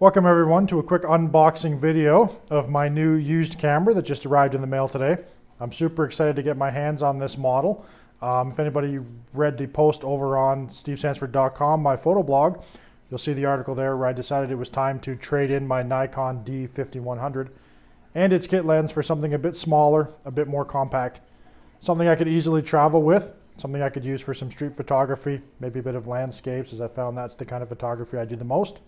Welcome everyone to a quick unboxing video of my new used camera that just arrived in the mail today. I'm super excited to get my hands on this model. If anybody read the post over on stevesansford.com, my photo blog, you'll see the article there where I decided it was time to trade in my Nikon D5100 and its kit lens for something a bit smaller, a bit more compact, something I could easily travel with, something I could use for some street photography, maybe a bit of landscapes, as I found that's the kind of photography I do the most.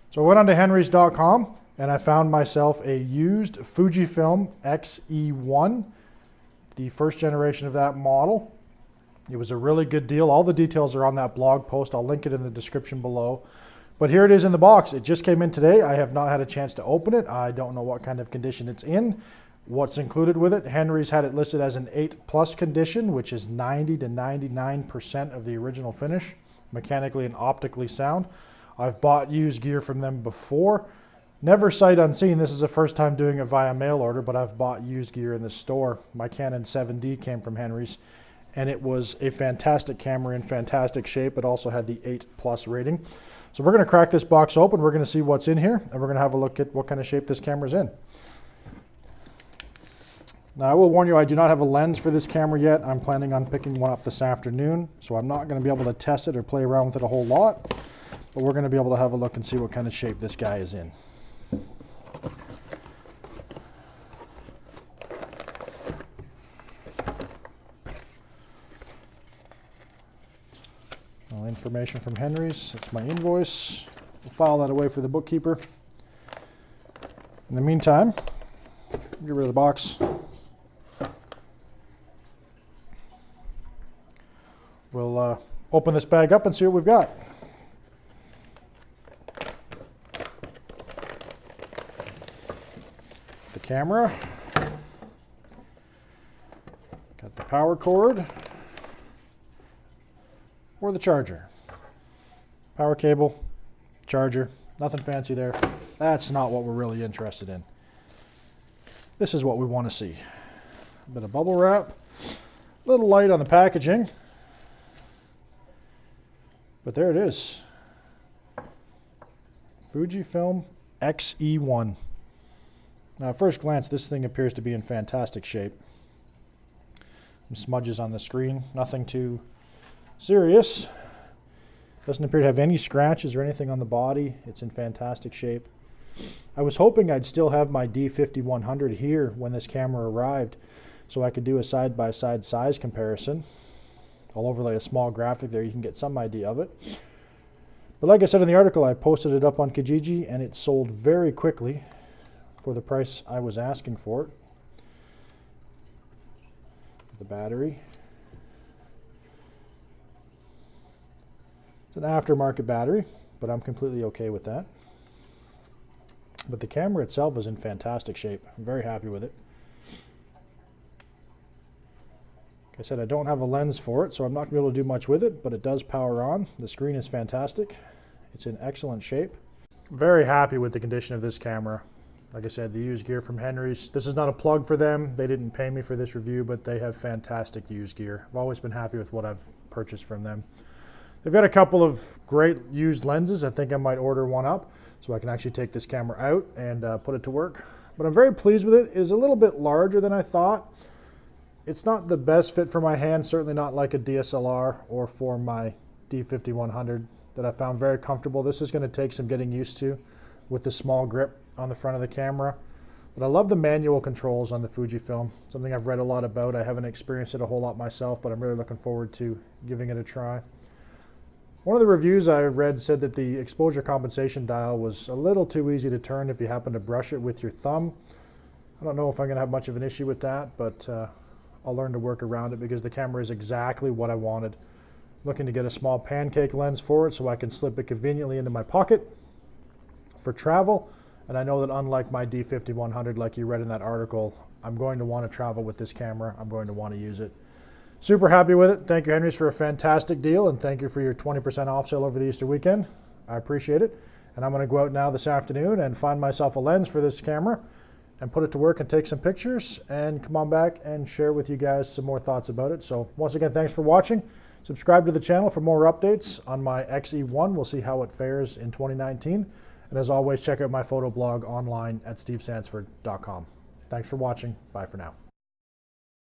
So I went onto henrys.com and I found myself a used Fujifilm X-E1, the first generation of that model. It was a really good deal. All the details are on that blog post. I'll link it in the description below. But here it is in the box. It just came in today. I have not had a chance to open it. I don't know what kind of condition it's in, what's included with it. Henry's had it listed as an 8+ condition, which is 90 to 99% of the original finish, mechanically and optically sound. I've bought used gear from them before. Never sight unseen. This is the first time doing it via mail order, but I've bought used gear in the store. My Canon 7D came from Henry's, and it was a fantastic camera in fantastic shape. It also had the 8+ rating. So we're going to crack this box open. We're going to see what's in here, and we're going to have a look at what kind of shape this camera's in. Now, I will warn you, I do not have a lens for this camera yet. I'm planning on picking one up this afternoon, so I'm not going to be able to test it or play around with it a whole lot. But we're going to be able to have a look and see what kind of shape this guy is in. All information from Henry's. That's my invoice. We'll file that away for the bookkeeper. In the meantime, get rid of the box. We'll open this bag up and see what we've got. Camera, got the power cord or the charger. Power cable, charger, nothing fancy there. That's not what we're really interested in. This is what we want to see. A bit of bubble wrap, a little light on the packaging, but there it is. Fujifilm X-E1. Now, at first glance, this thing appears to be in fantastic shape. Some smudges on the screen, nothing too serious. Doesn't appear to have any scratches or anything on the body. It's in fantastic shape. I was hoping I'd still have my D5100 here when this camera arrived, so I could do a side-by-side size comparison. I'll overlay a small graphic there, you can get some idea of it. But like I said in the article, I posted it up on Kijiji, and it sold very quickly for the price I was asking for it. The battery. It's an aftermarket battery, but I'm completely okay with that. But the camera itself is in fantastic shape. I'm very happy with it. Like I said, I don't have a lens for it, so I'm not going to be able to do much with it, but it does power on. The screen is fantastic. It's in excellent shape. I'm very happy with the condition of this camera. Like I said, the used gear from Henry's. This is not a plug for them. They didn't pay me for this review, but they have fantastic used gear. I've always been happy with what I've purchased from them. They've got a couple of great used lenses. I think I might order one up so I can actually take this camera out and put it to work. But I'm very pleased with it. It is a little bit larger than I thought. It's not the best fit for my hand, certainly not like a DSLR or for my D5100 that I found very comfortable. This is going to take some getting used to with the small grip on the front of the camera. But I love the manual controls on the Fujifilm, something I've read a lot about. I haven't experienced it a whole lot myself, but I'm really looking forward to giving it a try. One of the reviews I read said that the exposure compensation dial was a little too easy to turn if you happen to brush it with your thumb. I don't know if I'm going to have much of an issue with that, but I'll learn to work around it because the camera is exactly what I wanted. Looking to get a small pancake lens for it so I can slip it conveniently into my pocket for travel. And I know that unlike my D5100, like you read in that article, I'm going to want to travel with this camera. I'm going to want to use it. Super happy with it. Thank you, Henry's, for a fantastic deal, and thank you for your 20% off sale over the Easter weekend. I appreciate it. And I'm going to go out now this afternoon and find myself a lens for this camera and put it to work and take some pictures and come on back and share with you guys some more thoughts about it. So once again, thanks for watching. Subscribe to the channel for more updates on my X-E1. We'll see how it fares in 2019. And as always, check out my photo blog online at stevesansford.com. Thanks for watching. Bye for now.